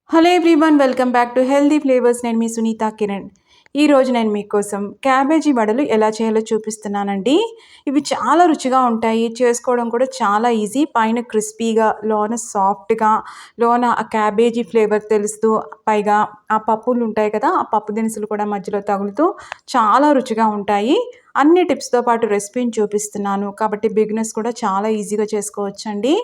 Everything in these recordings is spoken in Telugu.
Hello everyone, welcome back to healthy flavours. నేను మీ సునీత కిరణ్. ఈరోజు నేను మీకోసం క్యాబేజీ వడలు ఎలా చేయాలో చూపిస్తున్నానండి. ఇవి చాలా రుచిగా ఉంటాయి, చేసుకోవడం కూడా చాలా ఈజీ. పైన క్రిస్పీగా, లోన సాఫ్ట్గా, లోన ఆ క్యాబేజీ ఫ్లేవర్ తెలుస్తూ, పైగా ఆ పప్పులు ఉంటాయి కదా, ఆ పప్పు దినుసులు కూడా మధ్యలో తగులుతూ చాలా రుచిగా ఉంటాయి. అన్ని టిప్స్తో పాటు రెసిపీని చూపిస్తున్నాను కాబట్టి బిగినర్స్ కూడా చాలా ఈజీగా చేసుకోవచ్చండి.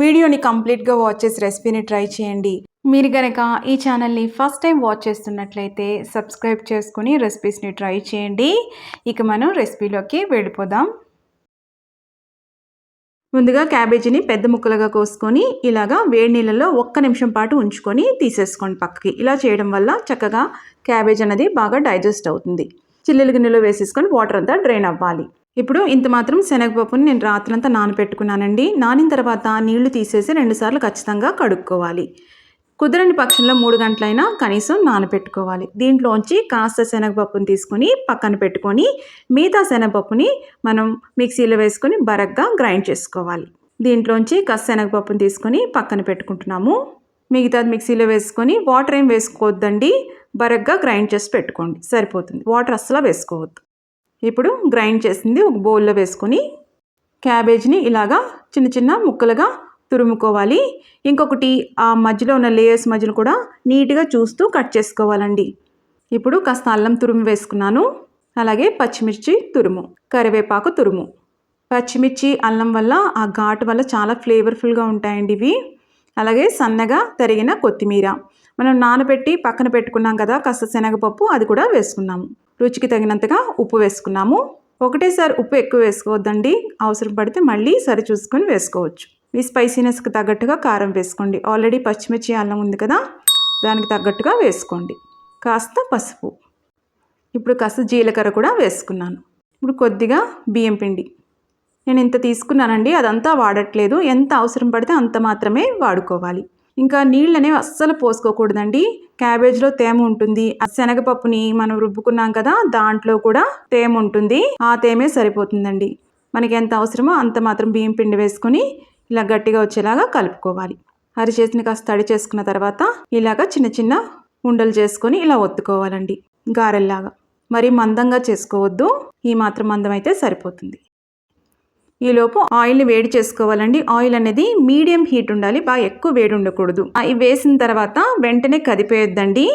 వీడియోని కంప్లీట్గా వాచ్ చేసి రెసిపీని ట్రై చేయండి. మీరు గనక ఈ ఛానల్ని ఫస్ట్ టైం వాచ్ చేస్తున్నట్లయితే సబ్స్క్రైబ్ చేసుకుని రెసిపీస్ని ట్రై చేయండి. ఇక మనం రెసిపీలోకి వెళ్ళిపోదాం. ముందుగా క్యాబేజీని పెద్ద ముక్కలుగా కోసుకొని ఇలాగా వేడి నీళ్ళలో 1 నిమిషం పాటు ఉంచుకొని తీసేసుకోండి పక్కకి. ఇలా చేయడం వల్ల చక్కగా క్యాబేజ్ అనేది బాగా డైజెస్ట్ అవుతుంది. చిల్లులు గిన్నెలో వేసేసుకొని వాటర్ అంతా డ్రైన్ అవ్వాలి. ఇప్పుడు ఇంత మాత్రం శనగపప్పుని నేను రాత్రంతా నానబెట్టుకున్నానండి. నానిన తర్వాత నీళ్లు తీసేసి 2 సార్లు ఖచ్చితంగా కడుక్కోవాలి. కుదరని పక్షంలో 3 గంటలైనా కనీసం నానబెట్టుకోవాలి. దీంట్లోంచి కాస్త శనగపప్పుని తీసుకొని పక్కన పెట్టుకొని మిగతా శనగపప్పుని మనం మిక్సీలో వేసుకొని బరగ్గా గ్రైండ్ చేసుకోవాలి. దీంట్లోంచి కాస్త శనగపప్పుని తీసుకొని పక్కన పెట్టుకుంటున్నాము. మిగతాది మిక్సీలో వేసుకొని వాటర్ ఏం వేసుకోవద్దండి, బరగ్గా గ్రైండ్ చేసి పెట్టుకోండి, సరిపోతుంది. వాటర్ అస్సలు వేసుకోవద్దు. ఇప్పుడు గ్రైండ్ చేసింది ఒక బౌల్లో వేసుకొని క్యాబేజ్ని ఇలాగా చిన్న చిన్న ముక్కలుగా తురుముకోవాలి. ఇంకొకటి, ఆ మధ్యలో ఉన్న లేయర్స్ మధ్యలో కూడా నీట్గా చూస్తూ కట్ చేసుకోవాలండి. ఇప్పుడు కాస్త అల్లం తురుము వేసుకున్నాను, అలాగే పచ్చిమిర్చి తురుము, కరివేపాకు తురుము. పచ్చిమిర్చి అల్లం వల్ల ఆ ఘాటు వల్ల చాలా ఫ్లేవర్ఫుల్గా ఉంటాయండి ఇవి. అలాగే సన్నగా తరిగిన కొత్తిమీర. మనం నానబెట్టి పక్కన పెట్టుకున్నాం కదా కాస్త శనగపప్పు, అది కూడా వేసుకున్నాము. రుచికి తగినంతగా ఉప్పు వేసుకున్నాము. ఒకటేసారి ఉప్పు ఎక్కువ వేసుకోవద్దండి, అవసరం పడితే మళ్ళీ సరి చూసుకొని వేసుకోవచ్చు. మీ స్పైసీనెస్కి తగ్గట్టుగా కారం వేసుకోండి. ఆల్రెడీ పచ్చిమిర్చి అల్లం ఉంది కదా, దానికి తగ్గట్టుగా వేసుకోండి. కాస్త పసుపు, ఇప్పుడు కాస్త జీలకర్ర కూడా వేసుకున్నాను. ఇప్పుడు కొద్దిగా బియ్యం పిండి. నేను ఇంత తీసుకున్నానండి, అదంతా వాడట్లేదు. ఎంత అవసరం పడితే అంత మాత్రమే వాడుకోవాలి. ఇంకా నీళ్ళు అనేవి అస్సలు పోసుకోకూడదండి. క్యాబేజ్లో తేమ ఉంటుంది. శనగపప్పుని మనం రుబ్బుకున్నాం కదా, దాంట్లో కూడా తేమ ఉంటుంది. ఆ తేమే సరిపోతుందండి. మనకి ఎంత అవసరమో అంత మాత్రం బియ్యం పిండి వేసుకొని ఇలా గట్టిగా వచ్చేలాగా కలుపుకోవాలి. అరిచేతిని కాస్త తడి చేసుకున్న తర్వాత ఇలాగా చిన్న చిన్న ఉండలు చేసుకొని ఇలా ఒత్తుకోవాలండి, గారెల్లాగా. మరి మందంగా చేసుకోవద్దు, ఈ మాత్రం మందం అయితే సరిపోతుంది. ఈలోపు ఆయిల్ని వేడి చేసుకోవాలండి. ఆయిల్ అనేది మీడియం హీట్ ఉండాలి, బాగా ఎక్కువ వేడి ఉండకూడదు. ఇవి వేసిన తర్వాత వెంటనే కదిపేయొద్దండి.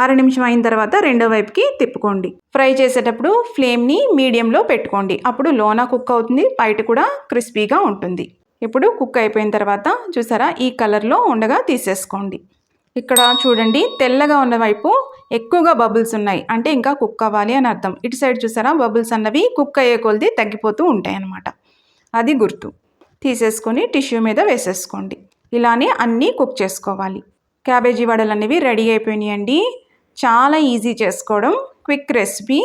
1/2 నిమిషం అయిన తర్వాత రెండో వైపుకి తిప్పుకోండి. ఫ్రై చేసేటప్పుడు ఫ్లేమ్ని మీడియంలో పెట్టుకోండి, అప్పుడు లోన కుక్ అవుతుంది, బయట కూడా క్రిస్పీగా ఉంటుంది. ఇప్పుడు కుక్ అయిపోయిన తర్వాత చూసారా, ఈ కలర్లో ఉండగా తీసేసుకోండి. ఇక్కడ చూడండి, తెల్లగా ఉన్న వైపు ఎక్కువగా బబుల్స్ ఉన్నాయి అంటే ఇంకా కుక్ అవ్వాలి అని అర్థం. ఇటు సైడ్ చూసారా, బబుల్స్ అన్నవి కుక్ అయ్యే కొలది తగ్గిపోతూ ఉంటాయి అన్నమాట, అది గుర్తు. తీసేసుకొని టిష్యూ మీద వేసేసుకోండి. ఇలానే అన్నీ కుక్ చేసుకోవాలి. క్యాబేజీ వడలు అనేవి రెడీ అయిపోయినాయండి. చాలా ఈజీ చేసుకోవడం, క్విక్ రెసిపీ.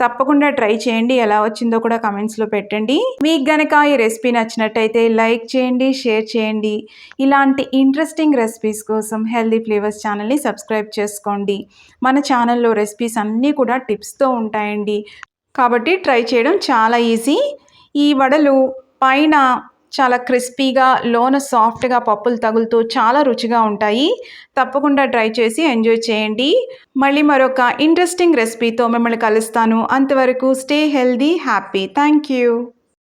తప్పకుండా ట్రై చేయండి. ఎలా వచ్చిందో కూడా కమెంట్స్లో పెట్టండి. మీకు గనక ఈ రెసిపీ నచ్చినట్టయితే లైక్ చేయండి, షేర్ చేయండి. ఇలాంటి ఇంట్రెస్టింగ్ రెసిపీస్ కోసం హెల్దీ ఫ్లేవర్స్ ఛానల్ని సబ్స్క్రైబ్ చేసుకోండి. మన ఛానల్లో రెసిపీస్ అన్నీ కూడా టిప్స్తో ఉంటాయండి, కాబట్టి ట్రై చేయడం చాలా ఈజీ. ఈ వడలు పైన చాలా క్రిస్పీగా, లోన సాఫ్ట్గా పప్పులు తగులుతూ చాలా రుచిగా ఉంటాయి. తప్పకుండా ట్రై చేసి ఎంజాయ్ చేయండి. మళ్ళీ మరొక ఇంట్రెస్టింగ్ రెసిపీతో మిమ్మల్ని కలుస్తాను. అంతవరకు stay healthy, happy. Thank you.